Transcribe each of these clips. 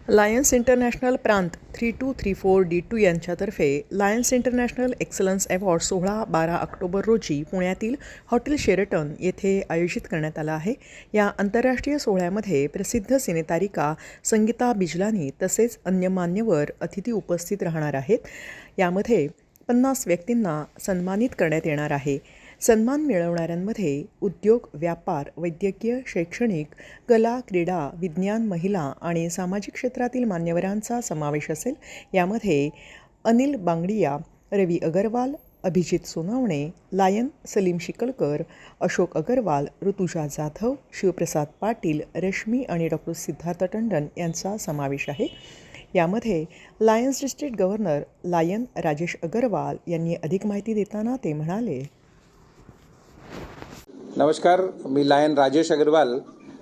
Lions international प्रांत 3234D2 यांच्यातर्फे lions international excellence award 16-12 October रोजी पुण्यातील हॉटेल शेरटन येथे आयोजित करण्यात आला आहे. या आंतरराष्ट्रीय सोहळ्यामध्ये प्रसिद्ध सिनेतारिका संगीता बिजलानी तसेच अन्य मान्यवर अतिथी उपस्थित राहणार आहेत. यामध्ये 50 व्यक्तींना सन्मानित करण्यात येणार आहे. सन्मान मिळवणाऱ्यांमध्ये उद्योग, व्यापार, वैद्यकीय, शैक्षणिक, कला, क्रीडा, विज्ञान, महिला आणि सामाजिक क्षेत्रातील मान्यवरांचा समावेश असेल. यामध्ये अनिल बांगडिया, रवी अगरवाल, अभिजित सोनावणे, लायन सलीम शिकलकर, अशोक अगरवाल, ऋतुजा जाधव, शिवप्रसाद पाटील, रश्मी आणि डॉक्टर सिद्धार्थ टंडन यांचा समावेश आहे. यामध्ये Lions district governor Lion Rajesh Agarwal यांनी अधिक माहिती देताना ते म्हणाले. नमस्कार, मी Lion Rajesh Agarwal,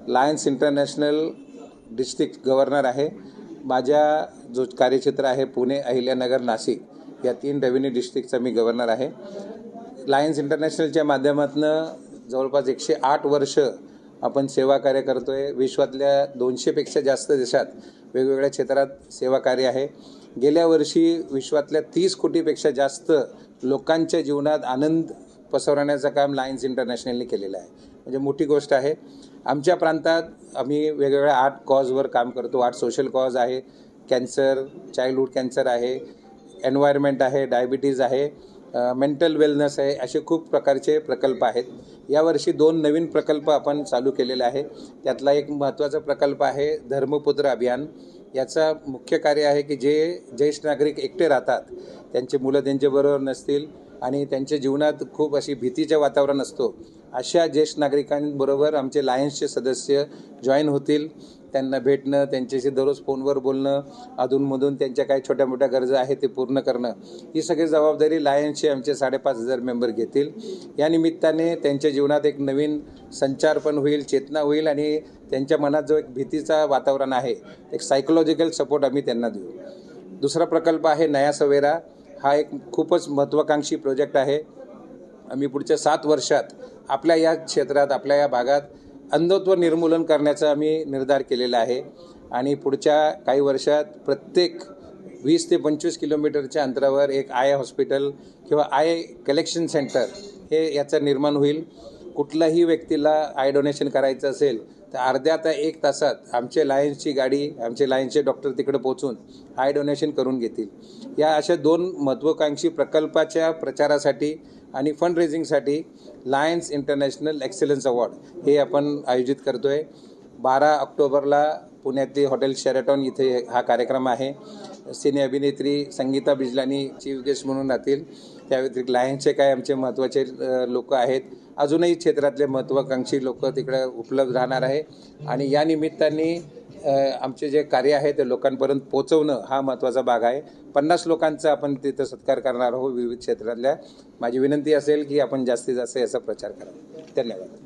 Lions International district governor आहे. माझ्या जो कार्यक्षेत्र आहे पुणे, अहिल्यानगर, नाशिक या 3 रेव्हेन्यू डिस्ट्रिक्टचा मी गव्हर्नर आहे. लायन्स इंटरनॅशनलच्या माध्यमातून जवळपास 108 वर्ष आपण सेवा कार्य करतो आहे. विश्वातल्या 200पेक्षा जास्त देशात वेगवेगळ्या क्षेत्रात सेवा कार्य आहे. गेल्या वर्षी विश्वातल्या 30 कोटीपेक्षा जास्त लोकांच्या जीवनात आनंद पसरवण्याचं काम लायन्स इंटरनॅशनलने केलेलं आहे. म्हणजे मोठी गोष्ट आहे. आमच्या प्रांतात आम्ही वेगवेगळ्या 8 कॉजवर काम करतो. 8 सोशल कॉज आहे. कॅन्सर, चाइल्डहूड कॅन्सर आहे, एन्व्हायरमेंट आहे, डायबिटीज आहे, मेंटल वेलनेस आहे, असे खूप प्रकारचे प्रकल्प आहेत. यावर्षी 2 नवीन प्रकल्प आपण चालू केलेले आहे. त्यातला एक महत्त्वाचा प्रकल्प आहे धर्मपुत्र अभियान. याचा मुख्य कार्य आहे की जे ज्येष्ठ नागरिक एकटे राहतात, त्यांचे मुलं त्यांच्याबरोबर नसतील आणि त्यांच्या जीवनात खूप अशी भीतीचं वातावरण असतो, अशा ज्येष्ठ नागरिकांबरोबर आमचे लायन्सचे सदस्य जॉईन होतील. त्यांना भेटणं, त्यांच्याशी दररोज फोनवर बोलणं, अधूनमधून त्यांच्या काही छोट्या मोठ्या गरजा आहेत ते पूर्ण करणं, ही सगळी जबाबदारी लायन्सचे आमचे 5,500 मेंबर घेतील. या निमित्ताने त्यांच्या जीवनात एक नवीन संचार पण होईल, चेतना होईल आणि त्यांच्या मनात जो एक भीतीचा वातावरण आहे, एक सायकोलॉजिकल सपोर्ट आम्ही त्यांना देऊ. दुसरा प्रकल्प आहे नया सवेरा. हा एक खूपच महत्त्वाकांक्षी प्रोजेक्ट आहे. आम्ही पुढच्या 7 वर्षात आपल्या या क्षेत्रात, आपल्या या भागात अंधत्व निर्मूलन करण्याचा आम्ही निर्धार केलेला आहे आणि पुढच्या काही वर्षात प्रत्येक 20 ते 25 किलोमीटरच्या अंतरावर एक आय हॉस्पिटल किंवा आय कलेक्शन सेंटर हे याचं निर्माण होईल. कुठल्याही व्यक्तीला आय डोनेशन करायचं असेल तर अर्ध्या ते 1 तासात आमचे लायन्सची गाडी, आमचे लायन्सचे डॉक्टर तिकडे पोहोचून आय डोनेशन करून घेतील. या अशा 2 महत्त्वाकांक्षी प्रकल्पाच्या प्रचारासाठी आणि फंड रेझिंगसाठी लायन्स इंटरनॅशनल एक्सलन्स अवॉर्ड हे आपण आयोजित करतो आहे. 12 ऑक्टोबरला पुण्यातील हॉटेल शेरटन इथे हा कार्यक्रम आहे. सिने अभिनेत्री संगीता बिजलानी चीफ गेस्ट म्हणून राहतील. त्या व्यतिरिक्त लायन्सचे काय आमचे महत्त्वाचे लोक आहेत, अजूनही क्षेत्रातले महत्त्वाकांक्षी लोक तिकडे उपलब्ध राहणार आहे आणि या निमित्ताने आमचे जे कार्य आहे ते लोकांपर्यंत पोहोचवणं हा महत्त्वाचा भाग आहे. 50 लोकांचा आपण तिथं सत्कार करणार आहोत विविध क्षेत्रातल्या. माझी विनंती असेल की आपण जास्तीत जास्त याचा प्रचार करावा. धन्यवाद.